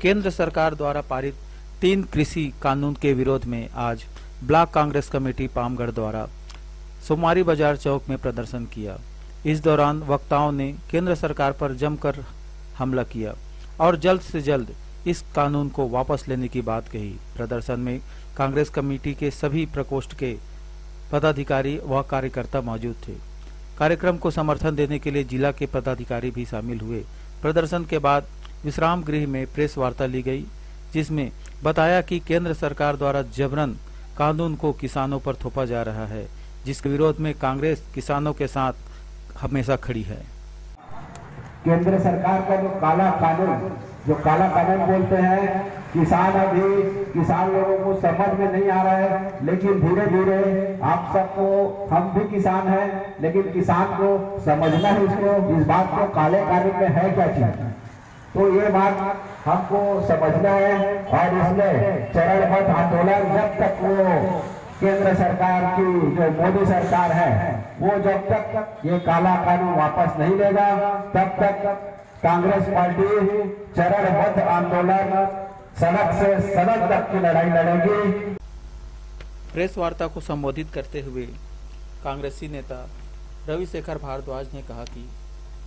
केंद्र सरकार द्वारा पारित 3 कृषि कानून के विरोध में आज ब्लॉक कांग्रेस कमेटी पामगढ़ द्वारा सोमवारी बाजार चौक में प्रदर्शन किया। इस दौरान वक्ताओं ने केंद्र सरकार पर जमकर हमला किया और जल्द से जल्द इस कानून को वापस लेने की बात कही। प्रदर्शन में कांग्रेस कमेटी के सभी प्रकोष्ठ के पदाधिकारी व कार्यकर्ता मौजूद थे। कार्यक्रम को समर्थन देने के लिए जिला के पदाधिकारी भी शामिल हुए। प्रदर्शन के बाद विश्राम गृह में प्रेस वार्ता ली गई, जिसमें बताया कि केंद्र सरकार द्वारा जबरन कानून को किसानों पर थोपा जा रहा है, जिसके विरोध में कांग्रेस किसानों के साथ हमेशा खड़ी है। केंद्र सरकार का जो काला कानून बोलते हैं, किसान लोगों को समझ में नहीं आ रहा है, लेकिन धीरे धीरे आप सबको, हम भी किसान हैं, लेकिन किसान को समझना है, इस बात को काले कानून में है क्या चीज, तो ये बात हमको समझना है। और इसमें चरणबद्ध आंदोलन जब तक वो केंद्र सरकार की जो मोदी सरकार है वो जब तक ये काला कानून वापस नहीं लेगा, तब तक कांग्रेस पार्टी चरणबद्ध आंदोलन सड़क से सड़क तक की लड़ाई लड़ेगी। प्रेस वार्ता को संबोधित करते हुए कांग्रेसी नेता रविशेखर भारद्वाज ने कहा कि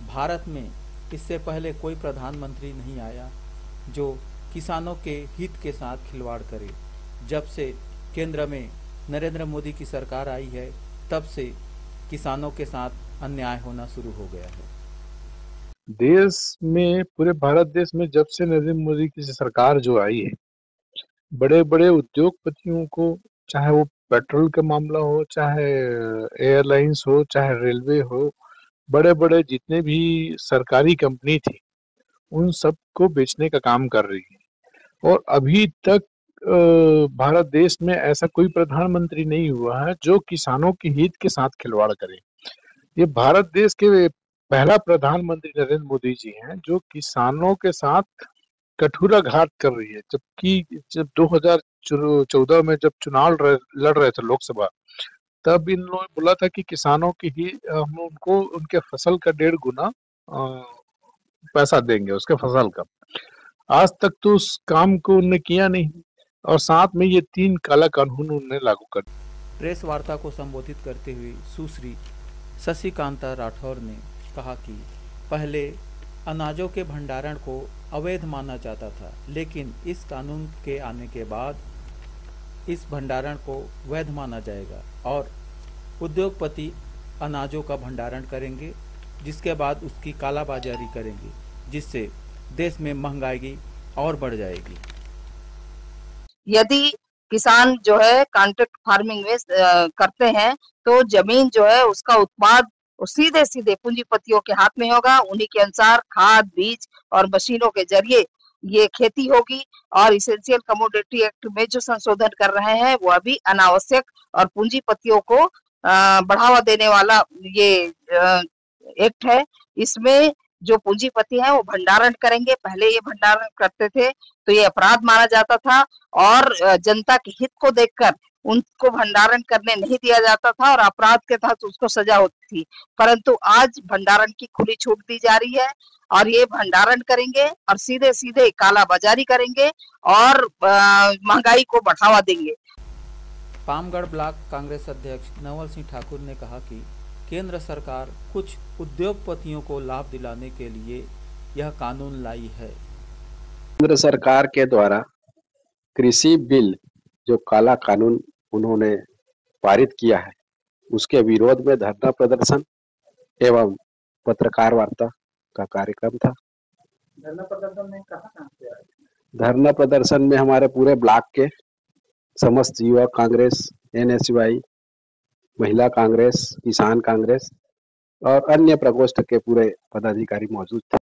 भारत में इससे पहले कोई प्रधानमंत्री नहीं आया जो किसानों के हित के साथ खिलवाड़ करे। जब से केंद्र में नरेंद्र मोदी की सरकार आई है, तब से किसानों के साथ अन्याय होना शुरू हो गया है। देश में, पूरे भारत देश में जब से नरेंद्र मोदी की सरकार जो आई है, बड़े बड़े उद्योगपतियों को, चाहे वो पेट्रोल का मामला हो, चाहे एयरलाइंस हो, चाहे रेलवे हो, बड़े बड़े जितने भी सरकारी कंपनी थी, उन सब को बेचने का काम कर रही है। और अभी तक भारत देश में ऐसा कोई प्रधानमंत्री नहीं हुआ है जो किसानों के हित के साथ खिलवाड़ करे। ये भारत देश के पहला प्रधानमंत्री नरेंद्र मोदी जी हैं जो किसानों के साथ कठोराघात कर रही है। जबकि जब 2014 में जब चुनाव लड़ रहे थे लोकसभा, तब इन लोगों ने बोला था कि किसानों की ही हम उनको उनके फसल का 1.5 गुना पैसा देंगे, उसके फसल का। आज तक तो उस काम को उन्होंने किया नहीं, और साथ में ये 3 काला कानून उन्होंने लागू कर दिए। प्रेस वार्ता को संबोधित करते हुए सुश्री शशिकांता राठौर ने कहा कि पहले अनाजों के भंडारण को अवैध माना जाता था, लेकिन इस कानून के आने के बाद इस भंडारण को वैध माना जाएगा और उद्योगपति अनाजों का भंडारण करेंगे, जिसके बाद उसकी कालाबाजारी करेंगे, जिससे देश में महंगाई और बढ़ जाएगी। यदि किसान जो है कॉन्ट्रैक्ट फार्मिंग में करते हैं तो जमीन जो है उसका उत्पाद सीधे सीधे पूंजीपतियों के हाथ में होगा। उन्हीं के अनुसार खाद, बीज और मशीनों के जरिए ये खेती होगी। और इसेंशियल कमोडिटी एक्ट में जो संशोधन कर रहे हैं वो अभी अनावश्यक और पूंजीपतियों को बढ़ावा देने वाला ये एक्ट है। इसमें जो पूंजीपति हैं वो भंडारण करेंगे। पहले ये भंडारण करते थे तो ये अपराध माना जाता था और जनता के हित को देखकर उनको भंडारण करने नहीं दिया जाता था और अपराध के तहत उसको सजा होती थी। परंतु आज भंडारण की खुली छूट दी जा रही है और ये भंडारण करेंगे और सीधे सीधे कालाबाजारी करेंगे और महंगाई को बढ़ावा देंगे। पामगढ़ ब्लॉक कांग्रेस अध्यक्ष नवल सिंह ठाकुर ने कहा कि केंद्र सरकार कुछ उद्योगपतियों को लाभ दिलाने के लिए यह कानून लाई है। केंद्र सरकार के द्वारा कृषि बिल जो काला कानून उन्होंने पारित किया है, उसके विरोध में धरना प्रदर्शन एवं पत्रकार वार्ता का कार्यक्रम था। धरना प्रदर्शन में कहाँ से आए? धरना प्रदर्शन में हमारे पूरे ब्लॉक के समस्त युवा कांग्रेस, NSY, महिला कांग्रेस, किसान कांग्रेस और अन्य प्रकोष्ठ के पूरे पदाधिकारी मौजूद थे।